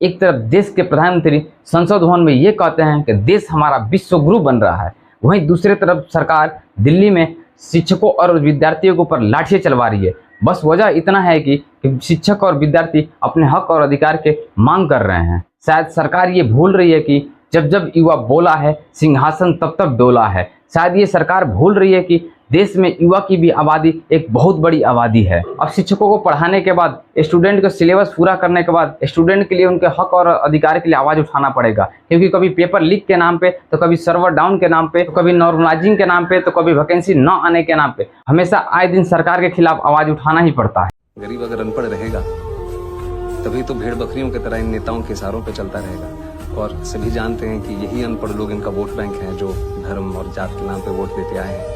एक तरफ देश के प्रधानमंत्री संसद भवन में ये कहते हैं कि देश हमारा विश्व गुरु बन रहा है, वहीं दूसरी तरफ सरकार दिल्ली में शिक्षकों और विद्यार्थियों के ऊपर लाठियां चलवा रही है। बस वजह इतना है कि शिक्षक और विद्यार्थी अपने हक और अधिकार के मांग कर रहे हैं। शायद सरकार ये भूल रही है कि जब जब युवा बोला है सिंहासन तब तब डोला है। शायद ये सरकार भूल रही है कि देश में युवा की भी आबादी एक बहुत बड़ी आबादी है। अब शिक्षकों को पढ़ाने के बाद, स्टूडेंट का सिलेबस पूरा करने के बाद स्टूडेंट के लिए उनके हक और अधिकार के लिए आवाज़ उठाना पड़ेगा, क्योंकि कभी पेपर लीक के नाम पे, तो कभी सर्वर डाउन के नाम पे, तो कभी नॉर्मलाइजिंग के नाम पे, तो कभी वैकेंसी न आने के नाम पे हमेशा आए दिन सरकार के खिलाफ आवाज़ उठाना ही पड़ता है। गरीब अगर अनपढ़ रहेगा तभी तो भेड़ बकरियों की तरह इन नेताओं के इशारों पर चलता रहेगा। और सभी जानते हैं कि यही अनपढ़ लोग इनका वोट बैंक है, जो धर्म और जात के नाम पे वोट देते आए हैं।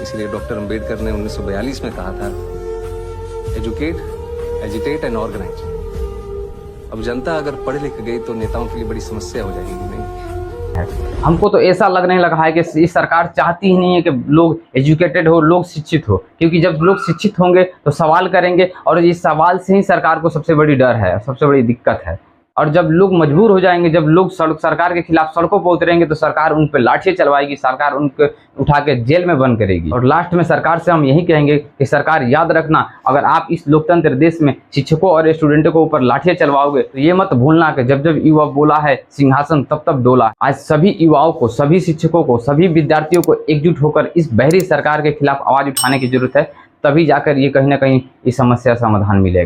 इसलिए डॉक्टर अंबेडकर ने 1942 में कहा था, एजुकेट, एजिटेट एंड ऑर्गेनाइज। अब जनता अगर पढ़ लिख गई तो नेताओं के लिए बड़ी समस्या हो जाएगी। नहीं, हमको तो ऐसा लगने लगा है कि इस सरकार चाहती ही नहीं है कि लोग एजुकेटेड हो, लोग शिक्षित हो, क्योंकि जब लोग शिक्षित होंगे तो सवाल करेंगे, और इस सवाल से ही सरकार को सबसे बड़ी डर है, सबसे बड़ी दिक्कत है। और जब लोग मजबूर हो जाएंगे, जब लोग सरकार के खिलाफ सड़कों पर उतरेंगे, तो सरकार उन पर लाठियां चलवाएगी, सरकार उनको उठा के जेल में बंद करेगी। और लास्ट में सरकार से हम यही कहेंगे कि सरकार याद रखना, अगर आप इस लोकतंत्र देश में शिक्षकों और स्टूडेंटों के ऊपर लाठियां चलवाओगे तो ये मत भूलना कि जब जब युवा बोला है सिंहासन तब तब डोला। आज सभी युवाओं को, सभी शिक्षकों को, सभी विद्यार्थियों को एकजुट होकर इस बहरी सरकार के खिलाफ आवाज उठाने की जरूरत है, तभी जाकर ये कहीं ना कहीं इस समस्या समाधान मिलेगा।